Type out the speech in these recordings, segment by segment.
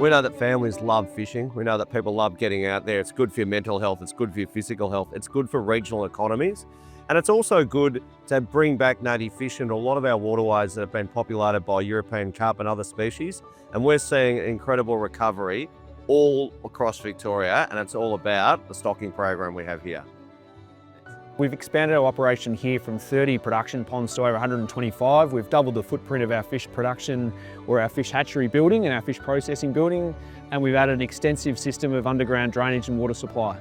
We know that families love fishing. We know that people love getting out there. It's good for your mental health. It's good for your physical health. It's good for regional economies. And it's also good to bring back native fish into a lot of our waterways that have been populated by European carp and other species. And we're seeing incredible recovery all across Victoria, and it's all about the stocking program we have here. We've expanded our operation here from 30 production ponds to over 125. We've doubled the footprint of our fish production or our fish hatchery building and our fish processing building, and we've added an extensive system of underground drainage and water supply.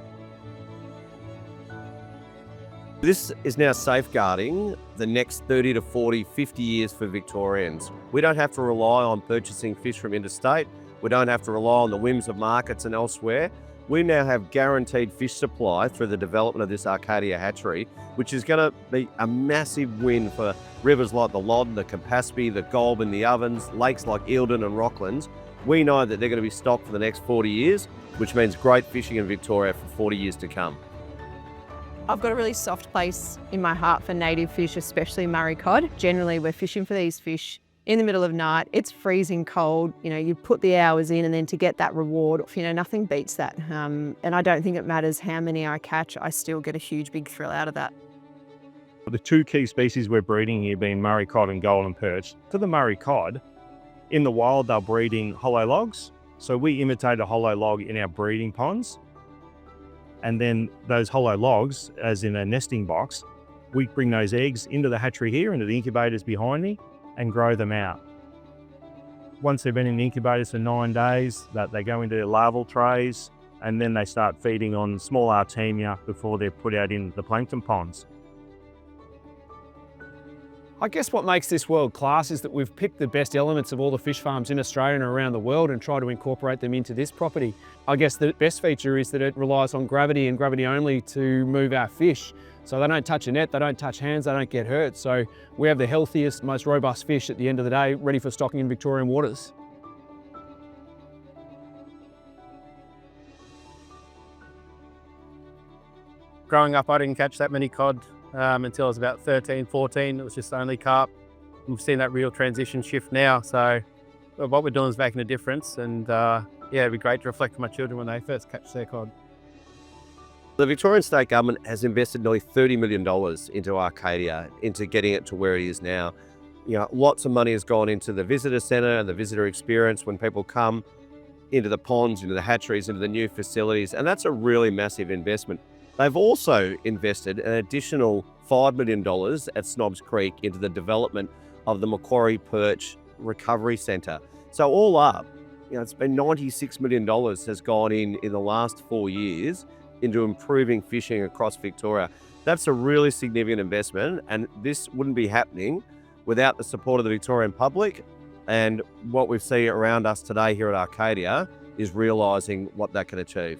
This is now safeguarding the next 30 to 40, 50 years for Victorians. We don't have to rely on purchasing fish from interstate. We don't have to rely on the whims of markets and elsewhere. We now have guaranteed fish supply through the development of this Arcadia hatchery, which is going to be a massive win for rivers like the Loddon, the Campaspe, the Goulburn, the Ovens, lakes like Eildon and Rocklands. We know that they're going to be stocked for the next 40 years, which means great fishing in Victoria for 40 years to come. I've got a really soft place in my heart for native fish, especially Murray cod. Generally, we're fishing for these fish in the middle of night. It's freezing cold. You know, you put the hours in and then to get that reward, nothing beats that. And I don't think it matters how many I catch, I still get a huge, big thrill out of that. The two key species we're breeding here being Murray cod and golden perch. For the Murray cod, in the wild, they're breeding hollow logs. So we imitate a hollow log in our breeding ponds. And then those hollow logs, as in a nesting box, we bring those eggs into the hatchery here, into the incubators behind me, and grow them out. Once they've been in the incubators for 9 days, that they go into larval trays, and then they start feeding on small Artemia before they're put out in the plankton ponds. I guess what makes this world class is that we've picked the best elements of all the fish farms in Australia and around the world and tried to incorporate them into this property. I guess the best feature is that it relies on gravity and gravity only to move our fish. So they don't touch a net, they don't touch hands, they don't get hurt. So we have the healthiest, most robust fish at the end of the day, ready for stocking in Victorian waters. Growing up, I didn't catch that many cod until I was about 13, 14. It was just only carp. We've seen that real transition shift now. So what we're doing is making a difference. And yeah, it'd be great to reflect on my children when they first catch their cod. The Victorian State Government has invested nearly $30 million into Arcadia, into getting it to where it is now. Lots of money has gone into the visitor centre and the visitor experience when people come into the ponds, into the hatcheries, into the new facilities, and that's a really massive investment. They've also invested an additional $5 million at Snobs Creek into the development of the Macquarie Perch Recovery Centre. So all up, it's been $96 million has gone in the last 4 years into improving fishing across Victoria. That's a really significant investment, and this wouldn't be happening without the support of the Victorian public. And what we see around us today here at Arcadia is realising what that can achieve.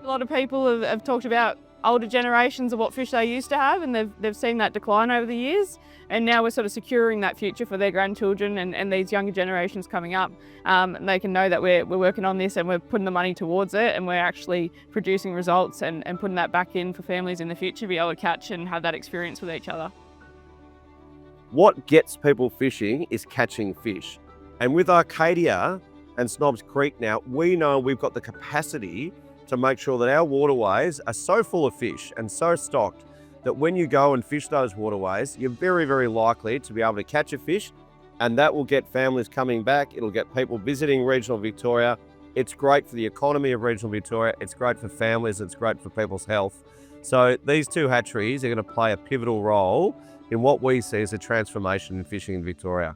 A lot of people have talked about older generations of what fish they used to have, and they've seen that decline over the years. And now we're sort of securing that future for their grandchildren and these younger generations coming up. And they can know that we're working on this and we're putting the money towards it, and we're actually producing results and putting that back in for families in the future to be able to catch and have that experience with each other. What gets people fishing is catching fish. And with Arcadia and Snobs Creek now, we know we've got the capacity to make sure that our waterways are so full of fish and so stocked that when you go and fish those waterways, you're very, very likely to be able to catch a fish, and that will get families coming back. It'll get people visiting regional Victoria. It's great for the economy of regional Victoria. It's great for families. It's great for people's health. So these two hatcheries are going to play a pivotal role in what we see as a transformation in fishing in Victoria.